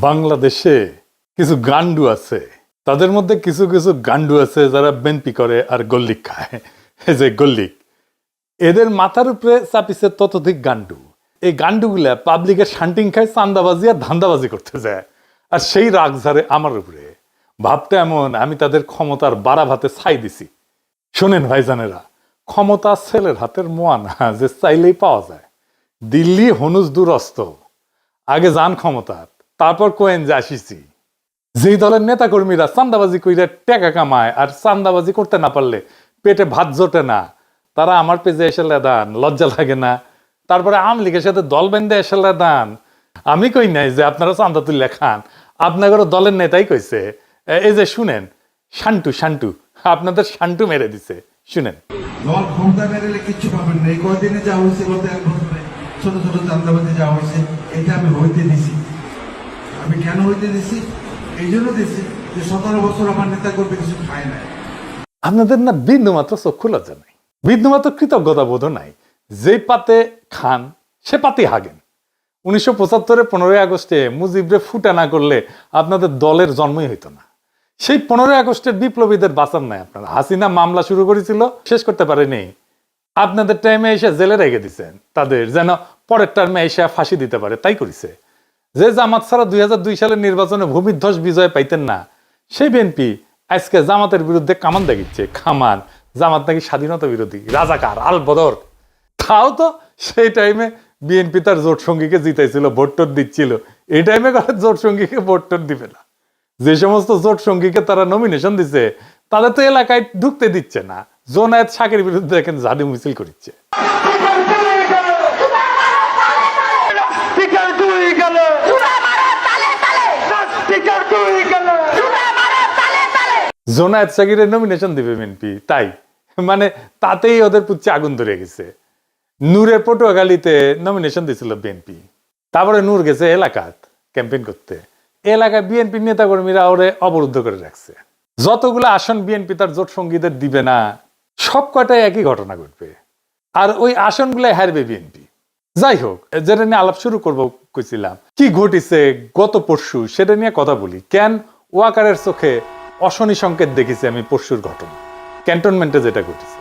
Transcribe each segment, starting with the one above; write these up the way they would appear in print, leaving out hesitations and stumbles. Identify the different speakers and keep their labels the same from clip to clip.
Speaker 1: বাংলাদেশে কিছু গান্ডু আছে, তাদের মধ্যে কিছু কিছু গান্ডু আছে যারা বেনপি করে আর গল্লিক খায়। এই যে গল্লিক, এদের মাথার উপরে চাপিছে ততোধিক গান্ডু। এই গান্ডুগুলা পাবলিকের শান্টিং খায়, চান্দাবাজি আর ধান্দাবাজি করতে যায়, আর সেই রাগ ঝাড়ে আমার উপরে। ভাবতে এমন আমি তাদের ক্ষমতার বাড়া ভাতে ছাই দিছি। শোনেন ভাইজানেরা, ক্ষমতা ছেলের হাতের মোয়া না যে চাইলেই পাওয়া যায়। দিল্লি হনুজ দুরস্ত, আগে যান ক্ষমতার, তারপর কোয়েন যে আসিছি। যেই দলের নেতা কর্মীরা চান্দাবাজি কইরা টাকা কামায় আর চান্দাবাজি করতে না পারলে পেটে ভাত জোটে না, তারা আমার পেজে এসে লেদান, লজ্জা লাগে না? তারপরে আওয়ামী লীগের সাথে দল বেঁধে এসে লেদান। আমি কই নাই যে আপনারা চান্দা তুলে খান, আপনাদের দলের নেতাই কইছে। এই যে শুনেন, শান্টু শান্টু আপনাদের শান্টু মেরে দিছে, শুনেন।
Speaker 2: দল ক্ষমতা মেরেলে কিচ্ছু পাবেন না। এই কয়দিনে যা হয়েছে, বলতে এক বছরে ছোট ছোট চান্দাবাজি যা হয়েছে, এটা আমি হইতে দিছি। আমি কেন হইতে দিছি? এই জন্য দিছি যে 17 বছর আমার নেতা করবে কিছু খায় নাই।
Speaker 1: আপনাদের না বিন্দু মাত্র চক্ষু লজ্জা নাই, বিন্দু মাত্র কৃতজ্ঞতা বোধ নাই। যে পাতে খান সে পাতে হাগেন। 1975 15ই আগস্টে মুজিবরে ফুটা না করলে আপনাদের দলের জন্মই হইতো না। সেই 15ই আগস্টের বিপ্লবীদের বাঁচান নাই আপনারা। হাসিনা মামলা শুরু করেছিল, শেষ করতে পারেনি। আপনাদের টাইমে এসে জেলে রেখে দিচ্ছেন তাদের, যেন পরের টার্মে এসে ফাঁসি দিতে পারে, তাই করেছে। যে জামাত ছাড়া 2002 সালের নির্বাচনে ভূমিধ্বস বিজয় পাইতেন না, সেই বিএনপি আজকে জামাতের বিরুদ্ধে কামান দেখিচ্ছে। খামান জামাত নাকি স্বাধীনতা বিরোধী, রাজাকার, আল বদর। তাও তো সেই টাইমে বিএনপি তার জোট সঙ্গীকে জিতাইছিল, ভোট টোট দিচ্ছিল। এই টাইমে জোট সঙ্গীকে ভোট টোট দিবে না। যে সমস্ত জোট সঙ্গীকে তারা নমিনেশন দিচ্ছে, তাদের তো এলাকায় ঢুকতে দিচ্ছে না। জোনায়েত শাকের বিরুদ্ধে দেখেন ঝাড়ু মিছিল করছে। জোনায়েত শাকিরের নমিনেশন দিবে বিএনপি, তাই মানে তাতেই ওদের পুচ্ছে আগুন ধরে গেছে। নূরের পটুয়াখালীতে নমিনেশন দিয়েছিল বিএনপি, তারপরে নূর গেছে এলাকাত ক্যাম্পেইন করতে। এলাকায় বিএনপি নেতা কর্মীরা ওরে অবরুদ্ধ করে রাখছে। যতগুলো আসন বিএনপি তার জোট সঙ্গীদের দিবে না, সব কটাই একই ঘটনা ঘটবে, আর ওই আসনগুলো হারবে বিএনপি। যাই হোক, যেটা নিয়ে আলাপ শুরু করবো কইছিলাম, কি ঘটিছে গত পরশু সেটা নিয়ে কথা বলি। কেন ওয়াকারের চোখে অশনি সংকেত দেখেছি আমি পরশুর ঘটনা, ক্যান্টনমেন্টে যেটা ঘটেছে।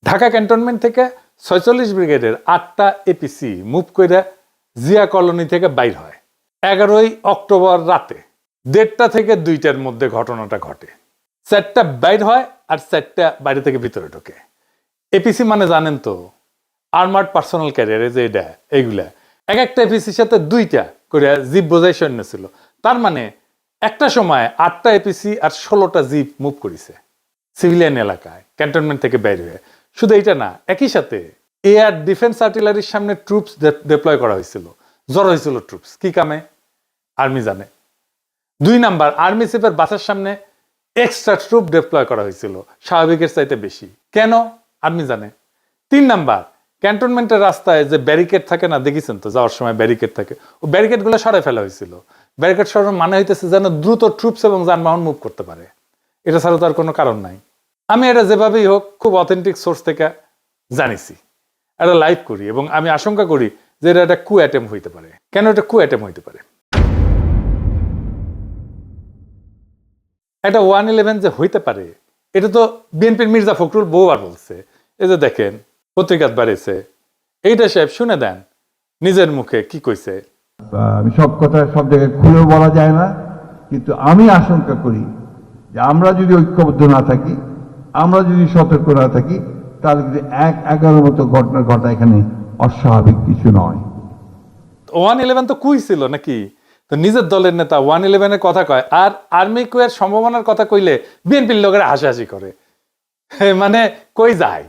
Speaker 1: ঢাকা ক্যান্টনমেন্ট থেকে 46 ব্রিগেডের 8টা এপিসি মুভ করে জিয়া কলোনি থেকে বাইর হয় 11ই অক্টোবর রাতে 1:30 থেকে 2টার মধ্যে ঘটনাটা ঘটে। 4টা বাইর হয় আর 4টা বাইরে থেকে ভিতরে ঢোকে। এপিসি মানে জানেন তো, আর্মার্ড পার্সোনাল ক্যারিয়ারে, যে এটা এইগুলা এক একটা এপিসির সাথে 2টা করে জিপ বোঝাই সৈন্য ছিল। তার মানে একটা সময় 8টা এপিসি আর 16টা জিপ মুভ করেছে সিভিলিয়ান এলাকায় ক্যান্টনমেন্ট থেকে বাইরে হয়ে। শুধু এইটা না, একই সাথে এয়ার ডিফেন্স আর্টিলারির সামনে ট্রুপস ডিপ্লয় করা হয়েছিল। জড়ো হয়েছিল ট্রুপস, কি কামে আর্মি জানে। 2 নাম্বার, আর্মি চিফের বাসার সামনে এক্সট্রা ট্রুপ ডিপ্লয় করা হয়েছিল, স্বাভাবিকের চাইতে বেশি। কেন আর্মি জানে। 3 নাম্বার, ক্যান্টনমেন্টের রাস্তায় যে ব্যারিকেড থাকে না, দেখেছেন তো যাওয়ার সময় ব্যারিকেড থাকে, ও ব্যারিকেড গুলো সরাই ফেলা হয়েছিল। ব্যারিকেড সরানোর মানে হইতেছে যেন দ্রুত ট্রুপস এবং যানবাহন মুভ করতে পারে। এটা ছাড়া তো আর কোনো কারণ নাই। আমি এটা যেভাবেই হোক খুব অথেন্টিক সোর্স থেকে জানিছি, এটা লাইভ করি, এবং আমি আশঙ্কা করি যে এটা একটা কু অ্যাটেম্প হইতে পারে। কেন এটা কু অ্যাটেম্প হইতে পারে? একটা 111 যে হইতে পারে, এটা তো বিএনপির মির্জা ফখরুল বহুবার বলছে। এই যে দেখেন পত্রিকাত বাড়িছে, এইটা সাহেব শুনে দেন নিজের মুখে কি কইছে।
Speaker 3: আমি সব কথা সব জায়গায় খুলেও বলা যায় না, কিন্তু আমি আশঙ্কা করি যে আমরা যদি ঐক্যবদ্ধ না থাকি, আমরা যদি সতর্ক না থাকি, তাহলে কিন্তু 1-11 মতো ঘটনা ঘটা এখানে অস্বাভাবিক কিছু নয়।
Speaker 1: 111 তো কুই ছিল নাকি? তো নিজের দলের নেতা 111-এর কথা কয়, আর আর্মি কুয়ের সম্ভাবনার কথা কইলে বিএনপির লোকেরা হাসাহাসি করে। মানে কই যায়।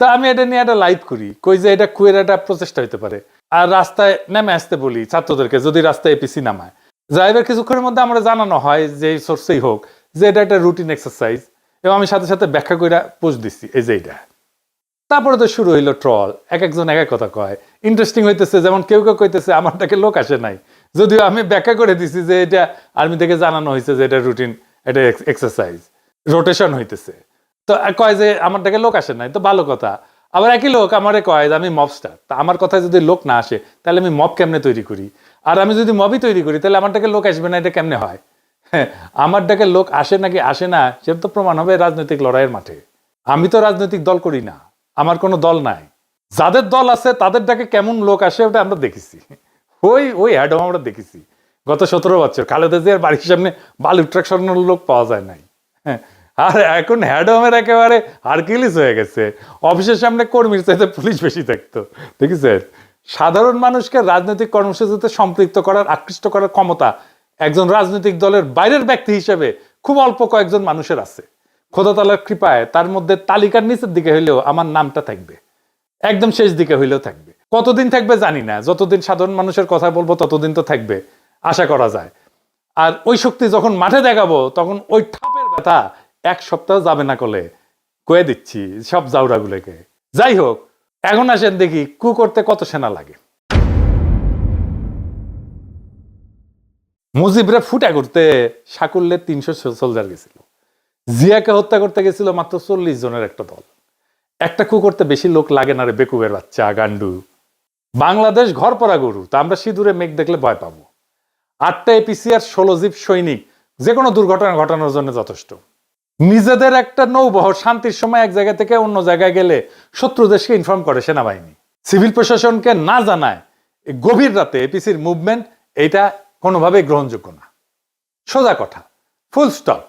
Speaker 1: তা আমি এটা নিয়ে একটা লাইভ করি, কই যে এটা কুয়ের একটা প্রচেষ্টা হইতে পারে। আর রাস্তায় নেমে আসতে বলি ছাত্রদেরকে, যদি রাস্তায় এপিসি নামায়। যাইবার কিছুক্ষণের মধ্যে আমরা জানানো হয় যে সোর্সেই হোক যে এটা একটা রুটিন এক্সারসাইজ, এবং আমি সাথে সাথে ব্যাখ্যা করে পোস্ট দিচ্ছি এই যে এটা। তারপরে তো শুরু হইলো ট্রল, এক একজন এক এক কথা কয়। ইন্টারেস্টিং হইতেছে, যেমন কেউ কেউ কইতেছে আমারটাকে লোক আসে নাই, যদিও আমি ব্যাখ্যা করে দিছি যে এটা আর্মি থেকে জানানো হয়েছে যে এটা রুটিন, এটা এক্সারসাইজ, রোটেশন হইতেছে। তো কয় যে আমারটাকে লোক আসে নাই, তো ভালো কথা। আবার একই লোক আমারে কয় যে আমি মবস্টার, তা আমার কথায় যদি লোক না আসে তাহলে আমি মব কেমনে তৈরি করি, আর আমি যদি মবই তৈরি করি তাহলে আমার ডাকে লোক আসবে না, এটা কেমনে হয়? হ্যাঁ, আমার ডাকে লোক আসে নাকি আসে না সেটা তো প্রমাণ হবে রাজনৈতিক লড়াইয়ের মাঠে। আমি তো রাজনৈতিক দল করি না, আমার কোনো দল নাই। যাদের দল আছে তাদের ডাকে কেমন লোক আসে ওটা আমরা দেখেছি, ওই অ্যাডম আমরা দেখেছি গত 17 বছর। খালেদা জিয়ার বাড়ির সামনে বালু ট্রাক সরানোর লোক পাওয়া যায় নাই। হ্যাঁ, আর এখন হ্যাডমের একেবারে হারকিলিস হয়ে গেছে, অফিসের সামনে কর্মীর চাইতে পুলিশ বেশি থাকতো। দেখেছেন, সাধারণ মানুষকে রাজনৈতিক কর্মসূচিতে সম্পৃক্ত করার, আকৃষ্ট করার ক্ষমতা একজন রাজনৈতিক দলের বাইরের ব্যক্তি হিসেবে খুব অল্প কয়েকজন মানুষের আছে। খোদা তাআলার কৃপায় তার মধ্যে তালিকার নিচের দিকে হইলেও আমার নামটা থাকবে, একদম শেষ দিকে হইলেও থাকবে। কতদিন থাকবে জানি না, যতদিন সাধারণ মানুষের কথা বলবো ততদিন তো থাকবে আশা করা যায়। আর ওই শক্তি যখন মাঠে দেখাবো তখন ওই ঠাপের ব্যথা 1 সপ্তাহ যাবে না, কলে কয়ে দিচ্ছি সব জাউরাগুলোকে। যাই হোক, এখন আসেন দেখি কু করতে কত সেনা লাগে। মুজিবরে ফুটা করতে সাকুল্যে 300 সোলজার গেছিল, জিয়াকে হত্যা করতে গেছিল মাত্র 40 জনের একটা দল। একটা কু করতে বেশি লোক লাগে না রে বেকুবের বাচ্চা গান্ডু। বাংলাদেশ ঘর পড়া গরু, তা আমরা সিঁদুরে মেঘ দেখলে ভয় পাবো। 8টা এপিসি আর 16 জিপ সৈনিক যে কোনো দুর্ঘটনা ঘটানোর জন্য যথেষ্ট। নিজেদের একটা নৌবহর শান্তির সময় এক জায়গা থেকে অন্য জায়গায় গেলে শত্রু দেশকে ইনফর্ম করে সেনাবাহিনী, সিভিল প্রশাসনকে না জানায় গভীর রাতে এপিসির মুভমেন্ট, এটা কোনোভাবেই গ্রহণযোগ্য না। সোজা কথা, ফুল স্টপ।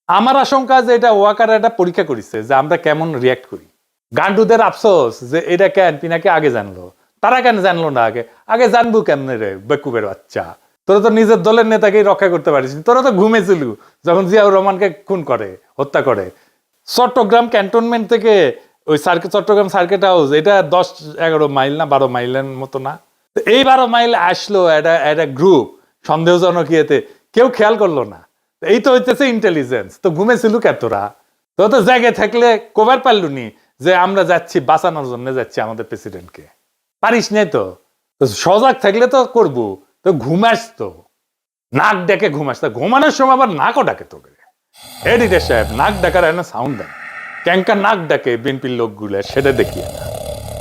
Speaker 1: আমার আশঙ্কা যে এটা ওয়াকার একটা পরীক্ষা করেছে যে আমরা কেমন রিয়াক্ট করি। গান্ডুদের আফসোস যে এটা কেন পিনাকে আগে জানলো, তারা কেন জানলো না আগে? আগে জানবো কেমনে রে বেকুবের বাচ্চা, তোরা তো নিজের দলের নেতাকেই রক্ষা করতে পারিস, তোরা তো ঘুমেছিল যখন জিয়াউর রহমানকে খুন করে, হত্যা করে। চট্টগ্রাম ক্যান্টনমেন্ট থেকে ওই চট্টগ্রাম সার্কিট হাউস, এটা 10-11 মাইল না 12 মাইলের মতো না? এই 12 মাইল আসলো একটা গ্রুপ সন্দেহজনক ইয়েতে, কেউ খেয়াল করলো না। এই তো হইতেছে ইন্টেলিজেন্স। তো ঘুমেছিল কে তোরা? তো তো জায়গায় থাকলে কবার পারলুনি যে আমরা যাচ্ছি বাঁচানোর জন্য, যাচ্ছি আমাদের প্রেসিডেন্টকে? পারিস নাই তো। সজাগ থাকলে তো করবো, তো ঘুমাস তো, নাক ডেকে ঘুমাস। তা ঘুমানোর সময় আবার নাকও ডাকে তোকে। এডিটর সাহেব, নাক ডাকার একটা সাউন্ড দেন, ক্যাঙ্কা নাক ডাকে বিএনপির লোকগুলো, সেটা দেখিয়ে না।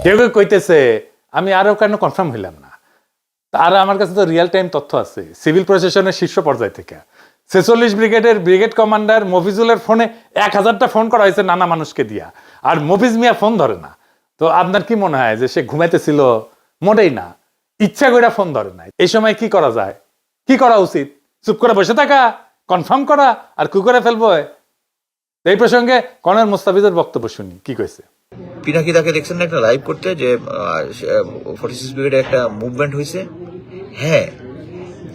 Speaker 1: কেউ কেউ কইতেছে, আমি আরো কেন কনফার্ম হইলাম না, আর আমার কাছে তো রিয়েল টাইম তথ্য আছে সিভিল প্রশাসনের শীর্ষ পর্যায় থেকে। 46 ব্রিগেডের ব্রিগেড কমান্ডার মফিজুলের ফোনে 1000টা ফোন করা হয়েছে নানা মানুষকে দিয়া, আর মফিজ মিয়া ফোন ধরে না। তো আপনার কি মনে হয় যে সে ঘুমাইতেছিল? মোটেই না, ইচ্ছা করে ফোন ধরে নাই। এই সময় কি করা যায়, কি করা উচিত? চুপ করে বসে থাকা, কনফার্ম করা, আর কি করে ফেলবো? এই প্রসঙ্গে কর্নেল মুস্তাফিজের বক্তব্য শুনি কি কইছে।
Speaker 4: পিনাকি তাকে দেখছেন না একটা লাইভ করতে, যে 46 ব্রিগেডে একটা মুভমেন্ট হয়েছে। হ্যাঁ,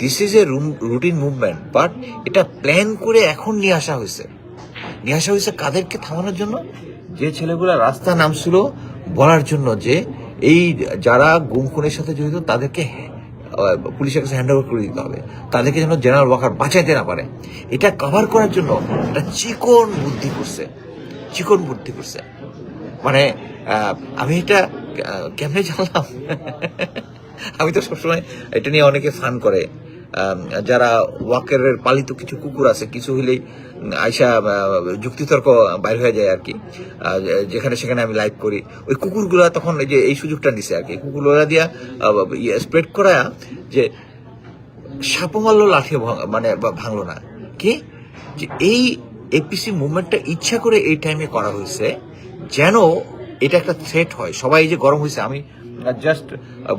Speaker 4: this is a routine movement, but এটা প্ল্যান করে এখন নিয়ে আসা হয়েছে। কাদেরকে থামানোর জন্য? যে ছেলেগুলা রাস্তা নামছিল বলার জন্য যে এই যারা গুম খুনের সাথে জড়িত তাদেরকে পুলিশের কাছে হ্যান্ড ওভার করে দিতে হবে, তাদেরকে যেন জেনারেল ওয়াকার বাঁচাইতে না পারে। এটা কভার করার জন্য একটা চিকন বুদ্ধি করছে। মানে আমি এটা কেমনে জানলাম? আমি তো সবসময় এটা নিয়ে অনেকে ফান করে, যারা ওয়াকারের পালিত কিছু কুকুর আছে, কিছু হইলেই আইসা যুক্তিতর্ক বাইর হয়ে যায় আর কি, যেখানে সেখানে আমি লাইভ করি। ওই কুকুরগুলা তখন এই যে এই সুযোগটা নিছে আর কি, কুকুরগুলা দিয়া স্প্রেড করা যে সাপও মারলো লাঠি মানে ভাঙলো না, কি যে এই এপিসি মুভমেন্টটা ইচ্ছা করে এই টাইমে করা হয়েছে যেন এটা একটা থ্রেট হয়। সবাই যে গরম হয়েছে, আমি জাস্ট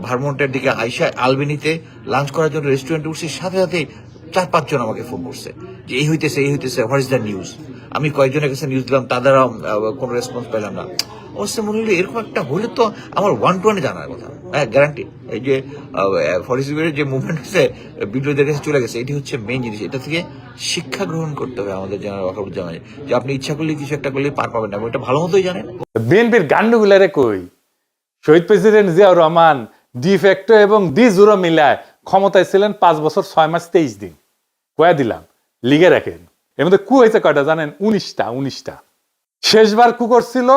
Speaker 4: ভারমন্টের দিকে আইসা আলবেনিতে লাঞ্চ করার জন্য রেস্টুরেন্টে উঠছি, সাথে সাথে 4-5 জন আমাকে ফোন করছে যে এই হইতেছে হোয়াট ইজ দ্য নিউজ। আমি কয়েকজনের কাছে নিউজ দিলাম, তাদেরও কোনো রেসপন্স পেলাম না। অবশ্যই মনে হলো এরকম একটা হলে তো আমার 1-to-1 জানার কথা। হ্যাঁ, গ্যারান্টি। এই যে 46 ব্রিগেডের যে মুভমেন্ট হচ্ছে বিদ্রোহীদের কাছে চলে গেছে, এটি হচ্ছে মেইন জিনিস। এটা থেকে শিক্ষা গ্রহণ করতে হবে আমাদের জেনারেল ওয়াকারুজ্জামান, যে আপনি ইচ্ছা করলে কিছু একটা করলে পার পাবেন না, এটা ভালো মতোই জানেন।
Speaker 1: বিএনপির গান্ডুগুলারে কই, শহীদ প্রেসিডেন্ট জিয়াউর রহমান ডিফ্যাক্টো এবং ডি জুরো মিলায় ক্ষমতায় ছিলেন 5 বছর 6 মাস 23 দিন। কয়া দিলাম, লিগে রাখেন। এর মধ্যে কু হয়েছে কয়টা জানেন? 19টা। শেষবার কু করছিল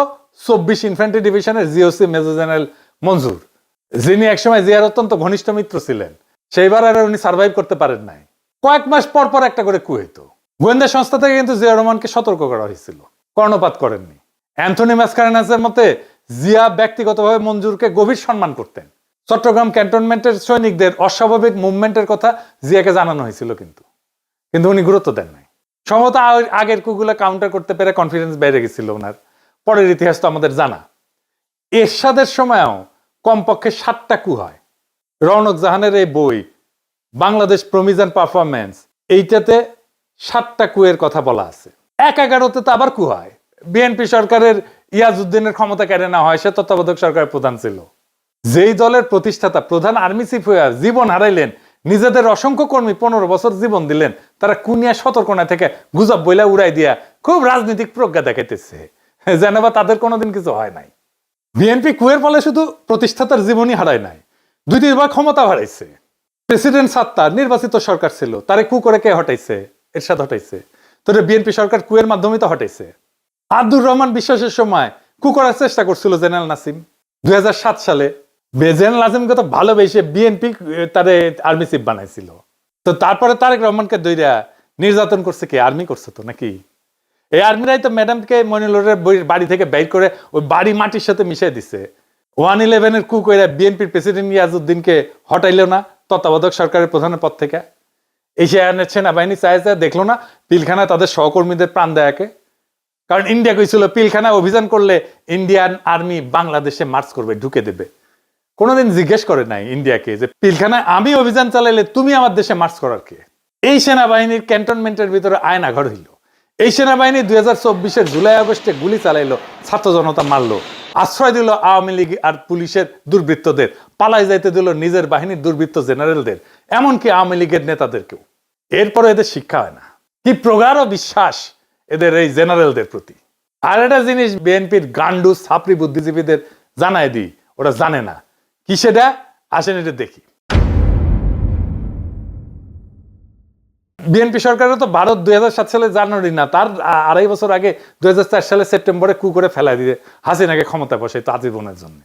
Speaker 1: 24 ইনফ্যান্ট্রি ডিভিশনের জিওসি মেজর জেনারেল মঞ্জুর, যিনি একসময় জিয়ার অত্যন্ত ঘনিষ্ঠ মিত্র ছিলেন। সেইবার আর উনি সার্ভাইভ করতে পারেন নাই। কয়েক মাস পর পর একটা করে কু হইতো। গোয়েন্দা সংস্থা থেকে কিন্তু জিয়াউর রহমানকে সতর্ক করা হয়েছিল, কর্ণপাত করেননি। অ্যান্থনি ম্যাসকারেনাসের মতে জিয়া ব্যক্তিগতভাবে মঞ্জুরকে গভীর সম্মান করতেন। চট্টগ্রাম ক্যান্টনমেন্টের সৈনিকদের অস্বাভাবিক মুভমেন্টের কথা জিয়াকে জানানো হয়েছিল, কিন্তু উনি গুরুত্ব দেন নাই। সম্ভবত আগের কুগুলা কাউন্টার করতে পেরে কনফিডেন্স বেড়ে গেছিল ওনার। পরের ইতিহাস তো আমাদের জানা। এরশাদের সময়ও কমপক্ষে 7টা কু হয়। রওনক জাহানের এই বই বাংলাদেশ প্রমিস অ্যান্ড পারফরমেন্স, এইটাতে 7টা কুয়ের কথা বলা আছে। 11-তে তো আবার কু হয়। বিএনপি সরকারের ইয়াজউদ্দিনের ক্ষমতা কেড়ে নেওয়া হয়, সে তত্ত্বাবধায়ক সরকারের প্রধান ছিল। যেই দলের প্রতিষ্ঠাতা প্রধান আর্মি চিফ হয়ে জীবন হারাইলেন, নিজেদের অসংখ্য কর্মী 15 বছর জীবন দিলেন, তারা কুনিয়া সতর্কনা থেকে গুজব বইলা উড়াই দিয়া খুব রাজনৈতিক প্রজ্ঞা দেখাইতেছে, যেন বা তাদের কোনোদিন কিছু হয় নাই। বিএনপি কুয়ের ফলে শুধু প্রতিষ্ঠাতার জীবনই হারায় নাই, 2-3 বার ক্ষমতা হারাইছে। প্রেসিডেন্ট সাত্তার নির্বাচিত সরকার ছিল, তারে কু করে কে হটাইছে? এরশাদ হটাইছে। তোরে বিএনপি সরকার কুয়ের মাধ্যমে তো হটাইছে। আব্দুর রহমান বিশ্বাসের সময় কু করার চেষ্টা করছিল জেনারেল নাসিম। 2007 সালে জেনারেল নাসিমকে তো ভালোবেসে বিএনপি তারে আর্মি চিফ বানাইছিল। তো তারপরে তারেক রহমানকে দইরা নির্যাতন করছে কে? আর্মি করছে তো নাকি? এই আর্মিরাই তো ম্যাডামকে মনিলরের বাড়ি থেকে বের করে ওই বাড়ি মাটির সাথে মিশিয়ে দিছে। 111-এর কু করে বিএনপির প্রেসিডেন্ট ইয়াজউদ্দিনকে হটাইলো না তত্ত্বাবধায়ক সরকারের প্রধানের পদ থেকে। এই সেনাবাহিনী চাইছে, দেখলো না পিলখানায় তাদের সহকর্মীদের প্রাণ দেয়াকে? কারণ ইন্ডিয়া কইছিল পিলখানায় অভিযান করলে ইন্ডিয়ান আর্মি বাংলাদেশে মার্চ করবে, ঢুকে দেবে। কোনোদিন জিজ্ঞেস করে নাই ইন্ডিয়াকে যে পিলখানায় আমি অভিযান চালাইলে তুমি আমার দেশে মার্চ করার কে? এই সেনাবাহিনীর ক্যান্টনমেন্টের ভিতরে আয়নাঘর হইল। এই সেনাবাহিনী 2024-এর জুলাই-আগস্টে গুলি চালাইলো, ছাত্র জনতা মারলো, আশ্রয় দিল আওয়ামী লীগ আর পুলিশের দুর্বৃত্তদের, পালাই যাইতে দিল নিজের বাহিনীর দুর্বৃত্ত জেনারেলদের, এমনকি আওয়ামী লীগের নেতাদেরকেও। এরপরে এদের শিক্ষা হয় না। কি প্রগাঢ় বিশ্বাস এদের এই জেনারেলদের প্রতি। আর একটা জিনিস বিএনপির গান্ডু ছাপরি বুদ্ধিজীবীদের জানায় দিই, ওরা জানে না কি সেটা। আসেন এটা দেখি। বিএনপি সরকারের তো ভারত 2007 সালে জানুয়ারি না, তার 2.5 বছর আগে 2004 সালে সেপ্টেম্বরে কু করে ফেলা দিয়ে হাসিনাকে ক্ষমতা বসাইতো আজীবনের জন্য।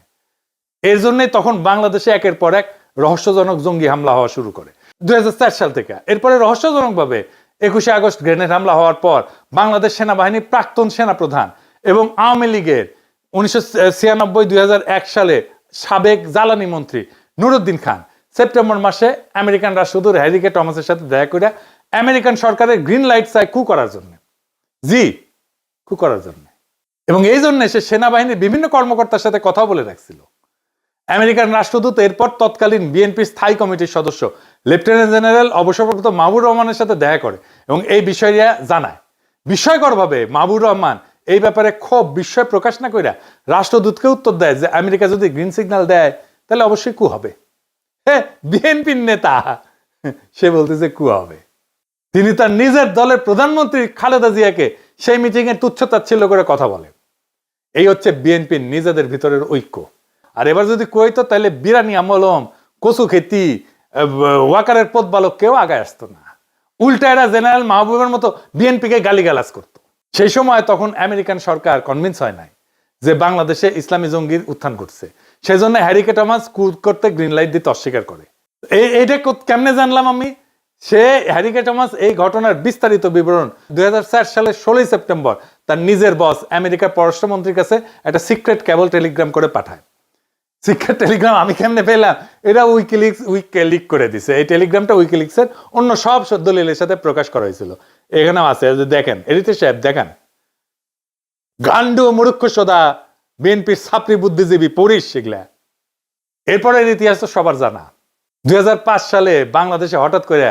Speaker 1: এর জন্যই তখন বাংলাদেশে একের পর এক রহস্যজনক জঙ্গি হামলা হওয়া শুরু করে 2004 সাল থেকে। এরপরে রহস্যজনকভাবে 21শে আগস্ট গ্রেনেড হামলা হওয়ার পর বাংলাদেশ সেনাবাহিনীর প্রাক্তন সেনাপ্রধান এবং আওয়ামী লীগের 1996-2001 সালে সাবেক জ্বালানি মন্ত্রী নুরুদ্দিন খান সেপ্টেম্বর মাসে আমেরিকান রাষ্ট্রদূত হ্যারি কে টমাসের সাথে দেখা করে আমেরিকান সরকারের গ্রিন লাইট চায় কু করার জন্য। কু করার জন্য। এবং এই জন্য সে সেনাবাহিনীর বিভিন্ন কর্মকর্তার সাথে কথা বলে রাখছিল। আমেরিকান রাষ্ট্রদূত এরপর তৎকালীন বিএনপি স্থায়ী কমিটির সদস্য লেফটেন্যান্ট জেনারেল অবসরপ্রাপ্ত মাহবুর রহমানের সাথে দেখা করে এবং এই বিষয়টা জানায়। বিস্ময়করভাবে মাহবুর রহমান এই ব্যাপারে খুব বিস্ময় প্রকাশ না কইরা রাষ্ট্রদূতকে উত্তর দেয় যে আমেরিকা যদি গ্রিন সিগন্যাল দেয় তাহলে অবশ্যই কু হবে। হ্যাঁ, বিএনপির নেতা সে বলতেছে কু হবে। তিনি তার নিজের দলের প্রধানমন্ত্রী খালেদা জিয়াকে সেই মিটিং এ তুচ্ছতাচ্ছিল্য করে কথা বলেন। এই হচ্ছে বিএনপির নিজেদের ভিতরের ঐক্য। আর এবার যদি কইতো তাহলে বিরানি আমলম, কচু খেতি, ওয়াকারের পথবালক কেউ আগায় আসতো না। উল্টা এরা জেনারেল মাহবুবের মতো বিএনপিকে গালিগালাজ করত। সেই সময় তখন আমেরিকান সরকার কনভিন্স হয় নাই যে বাংলাদেশে ইসলামী জঙ্গির উত্থান ঘটছে। সেই জন্য হ্যারি কে টমাস কু করতে গ্রিন লাইট দিতে অস্বীকার করে। এইটা কেমনে জানলাম আমি? সে হ্যারি কে টমাস এই ঘটনার বিস্তারিত বিবরণ 2004 সালের 16 সেপ্টেম্বর তার নিজের বস আমেরিকার পররাষ্ট্রমন্ত্রীর কাছে একটা সিক্রেট কেবল টেলিগ্রাম করে পাঠায়। সিক্রেট টেলিগ্রাম আমি কেমনে পেলাম? এটা উইকিলিক করে দিছে। এই টেলিগ্রামটা উইকিলিক্সের অন্য সব দলিলের সাথে প্রকাশ করা হয়েছিল। এখানেও আছে, দেখেন এডিটর সাহেব দেখেন। গান্ডু মূর্খ সদা বিএনপির ছাত্রী বুদ্ধিজীবী পড়িস সেগুলা। এরপরের ইতিহাস তো সবার জানা। 2005 সালে বাংলাদেশে হঠাৎ করে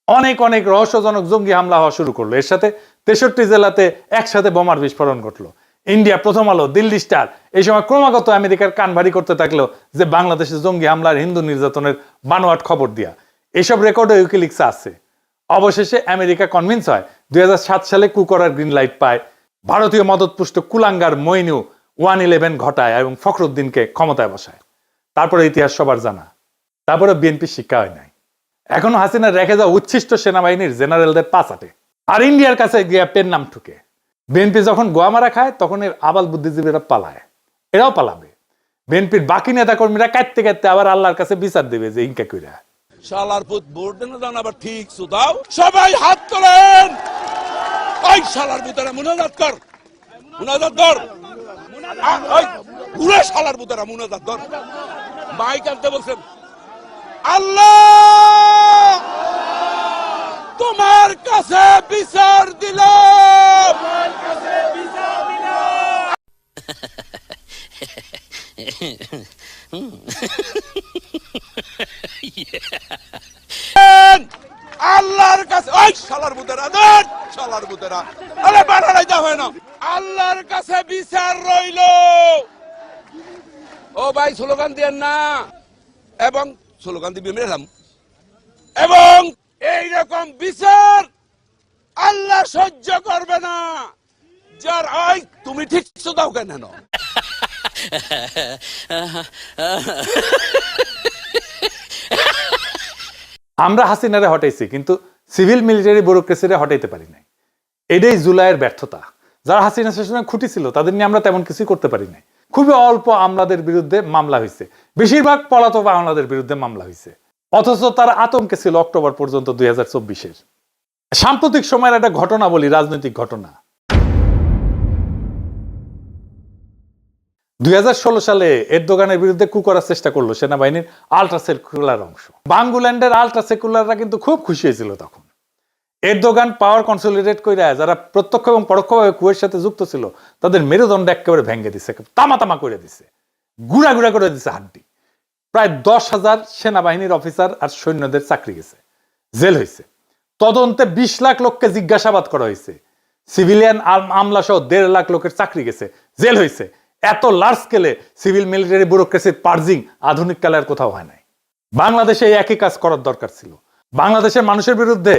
Speaker 1: অনেক রহস্যজনক জঙ্গি হামলা হওয়া শুরু করলো। এর সাথে 63 জেলাতে একসাথে বোমার বিস্ফোরণ ঘটলো। ইন্ডিয়া, প্রথম আলো, দিল্লি স্টার এই সময় ক্রমাগত আমেরিকার কান ভারী করতে থাকলো যে বাংলাদেশে জঙ্গি হামলার, হিন্দু নির্যাতনের বানোয়াট খবর দিয়া। এইসব রেকর্ডে উইকিলিক্স আছে। অবশেষে আমেরিকা কনভিন্স হয়। 2007 সালে কু করার গ্রিন লাইট পায়। ভারতীয় মদতপুষ্ট কুলাঙ্গার মইনু 111 ঘটায় এবং ফখরুদ্দিনকে ক্ষমতায় বসায়। তারপরে ইতিহাস সবার জানা। তারপরে বিএনপি শিক্ষা হয় নাই। এখনো হাসিনা রেখে যাওয়া উচ্ছিষ্ট সেনাবাহিনীর জেনারেলদের পাচাটে আর ইন্ডিয়ার কাছে গিয়া পেন নাম ঠুকে। বিএনপি যখন গোয়া মারা খায় তখন এর আবাল বুদ্ধিজীবীরা পালায়, এরাও পালাবে। বিএনপির বাকি নেতা কর্মীরা কাটতে কাটতে আবার আল্লাহর কাছে বিচার দেবে যে ইনকা কইরা
Speaker 5: শালার পুত ভোট দেন না আবার ঠিক সুদাও। সবাই হাত তোলেন। ওই শালার পুতরা মুনাজাত কর, মুনাজাত কর। ওই পুরো শালার বুতারা মুনাজাত ধর মাইক আনতে বলছেন আল্লাহ তোমার কাছে বিচার দিলাম আল্লাহর কাছে ওই শালার বুতেরা ধর শালার বুতেরা আরে বাড়াই দা হয় না আল্লাহর কাছে বিচার রইল ও ভাই স্লোগান দেন না এবং স্লোগান দিবি মেরাম এবং এই রকম বিচার আল্লাহ সহ্য করবে না যার ওই তুমি ঠিক দাও কেন
Speaker 1: আমরা হাসিনারে হটাইছি কিন্তু সিভিল মিলিটারি ব্যুরোক্রেসিরে হটাইতে পারি নাই। এটাই জুলাইয়ের ব্যর্থতা। যারা হাসিনা শাসনে খুঁটি ছিল তাদের নিয়ে আমরা তেমন কিছুই করতে পারি নাই। খুবই অল্প আমলাদের বিরুদ্ধে মামলা হয়েছে, বেশিরভাগ পলাতক আমলাদের বিরুদ্ধে মামলা হয়েছে, অথচ তারা আতঙ্কে ছিল অক্টোবর পর্যন্ত 2024-এর। সাম্প্রতিক সময়ের একটা ঘটনা বলি, রাজনৈতিক ঘটনা। 2016 সালে এরদোগানের বিরুদ্ধে কু করার চেষ্টা করলো সেনাবাহিনীর আলট্রা সেকুলার অংশ। বাঙ্গুল্যান্ডের আলট্রা সেকুলাররা কিন্তু খুব খুশি হয়েছিল তখন। এরদোগান পাওয়ার কনসলিডেট করে যারা প্রত্যক্ষ এবং পরোক্ষভাবে কুয়ের সাথে যুক্ত ছিল তাদের মেরুদণ্ড একেবারে ভেঙে দিছে, তামা তামা করে দিছে, গুড়া গুড়া করে দিছে হাড্ডি। প্রায় 10,000 সেনাবাহিনীর অফিসার আর সৈন্যদের চাকরি গেছে, জেল হয়েছে। তদন্তে 20 লাখ লোককে জিজ্ঞাসাবাদ করা হয়েছে, সিভিলিয়ান আমলা সহ 1.5 লাখ লোকের চাকরি গেছে, জেল হয়েছে। এত লার্জ স্কেলে সিভিল মিলিটারি ব্যুরোক্রেসির পার্জিং আধুনিক কালে আর কোথাও হয় নাই। বাংলাদেশে এই একই কাজ করার দরকার ছিল। বাংলাদেশের মানুষের বিরুদ্ধে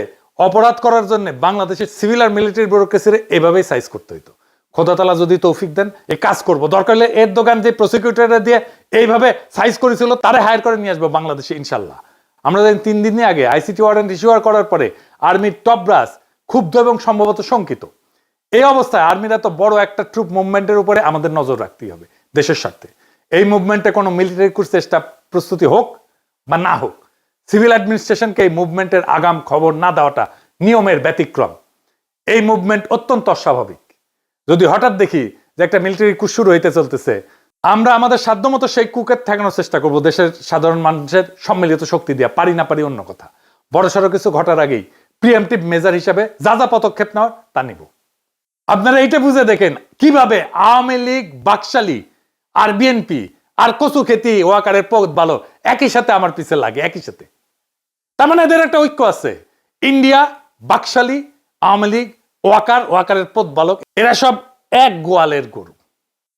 Speaker 1: অপরাধ করার জন্য বাংলাদেশের সিভিল আর মিলিটারি ব্যুরোক্রেসির এভাবেই সাইজ করতে হইতো। খোদা তাআলা যদি তৌফিক দেন এই কাজ করব, দরকার হলে এরদোগান যে প্রসিকিউটররা দিয়ে এইভাবে সাইজ করেছিল তারে হায়ার করে নিয়ে আসবো বাংলাদেশে ইনশাল্লাহ। আমরা জানি 3 দিন আগে আইসিটি ওয়ারেন্ট ইস্যু করার পরে আর্মির টপ ব্রাস ক্ষুব্ধ এবং সম্ভবত শঙ্কিত। এই অবস্থায় আর্মির এত বড় একটা ট্রুপ মুভমেন্টের উপরে আমাদের নজর রাখতেই হবে দেশের স্বার্থে। এই মুভমেন্টে কোনো মিলিটারি কুর চেষ্টা প্রস্তুতি হোক বা না হোক, সিভিল অ্যাডমিনিস্ট্রেশনকে এই মুভমেন্টের আগাম খবর না দেওয়াটা নিয়মের ব্যতিক্রম। এই মুভমেন্ট অত্যন্ত অস্বাভাবিক। যদি হঠাৎ দেখি যে একটা মিলিটারি কুর শুরু হইতে চলতেছে, আমরা আমাদের সাধ্যমতো সেই কুকে ঠেকানোর চেষ্টা করব দেশের সাধারণ মানুষের সম্মিলিত শক্তি দিয়া। পারি না পারি অন্য কথা, বড়সড় কিছু ঘটার আগেই প্রিএমটিভ মেজার হিসাবে যা যা পদক্ষেপ নেওয়ার তা নিব। আপনারা এইটা বুঝে দেখেন কিভাবে আওয়ামী লীগ, বাকশালী আর বিএনপি আর কচু খেতি ওয়াকারের পদ ভালো একই সাথে আমার পিছে লাগে, একই সাথে। তার মানে এদের একটা ঐক্য আছে। ইন্ডিয়া, বাকশালী, আওয়ামী লীগ, ওয়াকারের পদ বালক, এরা সব এক গোয়ালের গরু।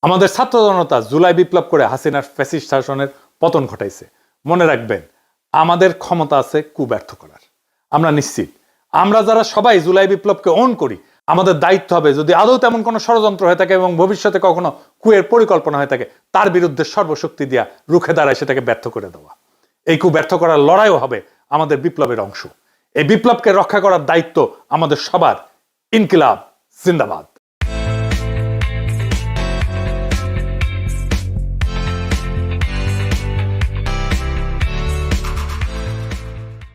Speaker 1: আমাদের ছাত্র জনতা জুলাই বিপ্লব করে হাসিনার ফ্যাসিস্ট শাসনের পতন ঘটাইছে। মনে রাখবেন, আমাদের ক্ষমতা আছে কু ব্যর্থ করার। আমরা নিশ্চিত আমরা যারা সবাই জুলাই বিপ্লবকে অন করি, আমাদের দায়িত্ব হবে যদি আদৌ তেমন কোনো ষড়যন্ত্র হয়ে থাকে এবং ভবিষ্যতে কখনো কুয়ের পরিকল্পনা হয়ে থাকে তার বিরুদ্ধে সর্বশক্তি দিয়া রুখে দাঁড়ায় সেটাকে ব্যর্থ করে দেওয়া। এই কু ব্যর্থ করার লড়াইও হবে আমাদের বিপ্লবের অংশ। এই বিপ্লবকে রক্ষা করার দায়িত্ব আমাদের সবার। ইনকিলাব জিন্দাবাদ।